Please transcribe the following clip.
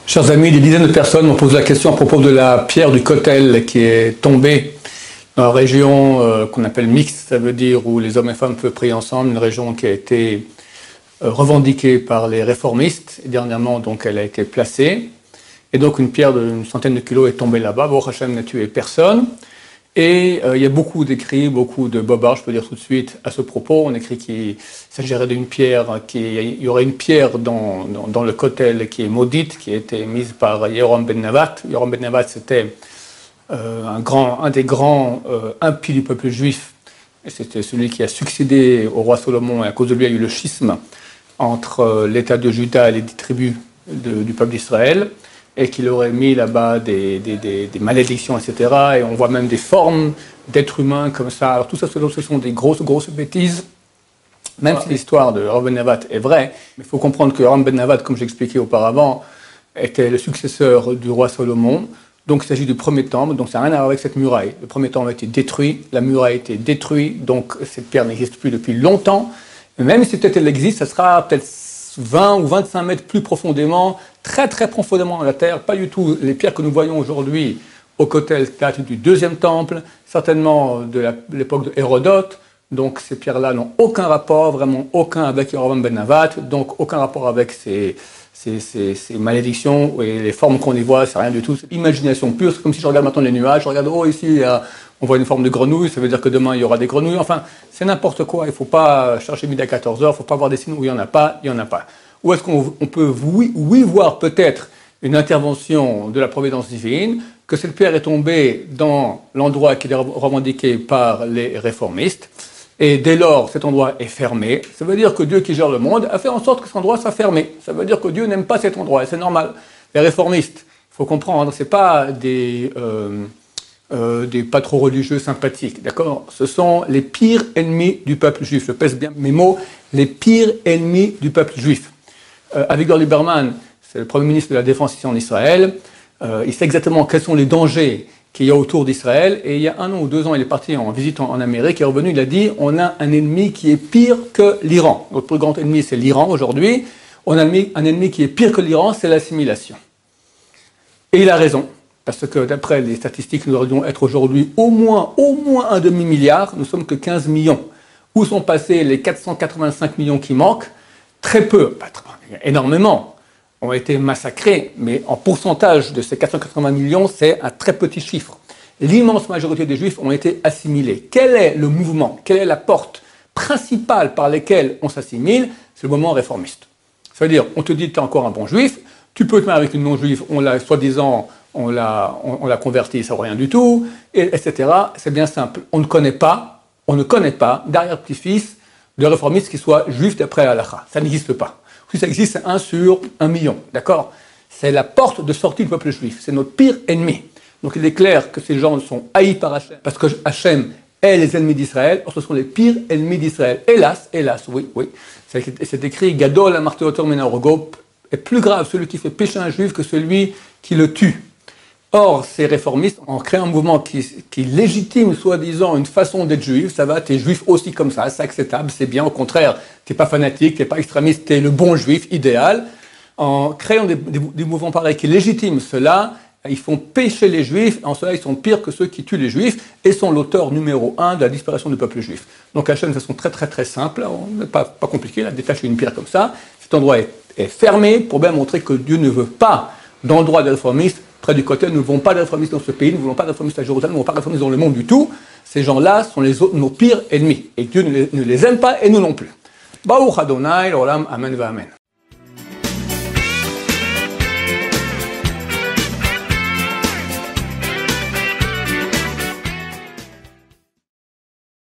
Chers amis, des dizaines de personnes m'ont posé la question à propos de la pierre du Kotel qui est tombée dans la région qu'on appelle mixte, ça veut dire où les hommes et femmes peuvent prier ensemble, une région qui a été revendiquée par les réformistes. Et dernièrement, donc, elle a été placée. Et donc, une pierre d'une centaine de kilos est tombée là-bas. Baruch Hashem n'a tué personne. Et il y a beaucoup d'écrits, beaucoup de bobards, je peux dire tout de suite, à ce propos. On écrit qu'il s'agirait d'une pierre, il y aurait une pierre dans le Kotel qui est maudite, qui a été mise par Yoram ben Navat. Yoram ben Navat, c'était un des grands impies du peuple juif. C'était celui qui a succédé au roi Salomon, et à cause de lui, il y a eu le schisme entre l'État de Juda et les 10 tribus du peuple d'Israël, et qu'il aurait mis là-bas des malédictions, etc. Et on voit même des formes d'êtres humains comme ça. Alors tout ça, ce sont des grosses bêtises, même si l'histoire de Yoram ben Navat est vraie. Mais il faut comprendre que Yoram ben Navat, comme j'expliquais auparavant, était le successeur du roi Salomon. Donc il s'agit du premier temple, donc ça n'a rien à voir avec cette muraille. Le premier temple a été détruit, la muraille a été détruite, donc cette pierre n'existe plus depuis longtemps. Et même si peut-être elle existe, ça sera peut-être 20 ou 25 mètres plus profondément, très profondément dans la terre. Pas du tout les pierres que nous voyons aujourd'hui au Kotel datent du deuxième temple, certainement de l'époque de Hérodote. Donc ces pierres-là n'ont aucun rapport, vraiment aucun avec Yoram ben Navat, donc aucun rapport avec ces malédictions et les formes qu'on y voit, c'est rien du tout. C'est imagination pure, c'est comme si je regarde maintenant les nuages, je regarde, oh ici on voit une forme de grenouille, ça veut dire que demain il y aura des grenouilles. Enfin, c'est n'importe quoi, il ne faut pas chercher midi à 14h, il ne faut pas voir des signes où il n'y en a pas, il n'y en a pas. Où est-ce qu'on peut, oui, voir peut-être une intervention de la providence divine, que cette pierre est tombée dans l'endroit qui est revendiqué par les réformistes, et dès lors, cet endroit est fermé. Ça veut dire que Dieu qui gère le monde a fait en sorte que cet endroit soit fermé. Ça veut dire que Dieu n'aime pas cet endroit, et c'est normal. Les réformistes, il faut comprendre, ce n'est pas des pas trop religieux sympathiques, d'accord? Ce sont les pires ennemis du peuple juif. Je pèse bien mes mots, les pires ennemis du peuple juif. Avigdor Lieberman, c'est le Premier ministre de la Défense ici en Israël, il sait exactement quels sont les dangers qu'il y a autour d'Israël, et il y a 1 an ou 2 ans, il est parti en visite en Amérique, il est revenu, il a dit, on a un ennemi qui est pire que l'Iran. Notre plus grand ennemi, c'est l'Iran aujourd'hui. On a un ennemi qui est pire que l'Iran, c'est l'assimilation. Et il a raison, parce que d'après les statistiques, nous devrions être aujourd'hui au moins un demi-milliard, nous sommes que 15 millions. Où sont passés les 485 millions qui manquent? Très peu, pas énormément, ont été massacrés, mais en pourcentage de ces 480 millions, c'est un très petit chiffre. L'immense majorité des Juifs ont été assimilés. Quel est le mouvement, quelle est la porte principale par laquelle on s'assimile? C'est le mouvement réformiste. Ça veut dire, on te dit que tu es encore un bon Juif, tu peux te mettre avec une non-Juive, on l'a soi-disant, on l'a converti, ça vaut rien du tout, etc. C'est bien simple. On ne connaît pas d'arrière-petit-fils de réformistes qui soit juif d'après Halakha. Ça n'existe pas. Si ça existe, c'est 1 sur 1 million, d'accord? C'est la porte de sortie du peuple juif, c'est notre pire ennemi. Donc il est clair que ces gens sont haïs par Hachem, parce que Hachem est les ennemis d'Israël, or ce sont les pires ennemis d'Israël. Hélas, oui. C'est écrit, Gadol amarteotor menarogop, est plus grave celui qui fait pécher un juif que celui qui le tue. Or, ces réformistes ont créé un mouvement qui légitime, soi-disant, une façon d'être juif. Ça va, t'es juif aussi comme ça, c'est acceptable, c'est bien. Au contraire, t'es pas fanatique, t'es pas extrémiste, t'es le bon juif idéal. En créant des mouvements pareils qui légitiment cela, ils font pécher les juifs. En cela, ils sont pires que ceux qui tuent les juifs et sont l'auteur numéro 1 de la disparition du peuple juif. Donc, Hachem, de façon très simple, pas compliqué, là, détacher une pierre comme ça. Cet endroit est fermé pour bien montrer que Dieu ne veut pas, dans le droit des réformistes, près du côté, nous ne voulons pas de réformistes dans ce pays, nous ne voulons pas de réformistes à Jérusalem, nous ne voulons pas de réformistes dans le monde du tout. Ces gens-là sont nos pires ennemis. Et Dieu ne les aime pas et nous non plus. Baruch Adonai, l'olam, amen va amen.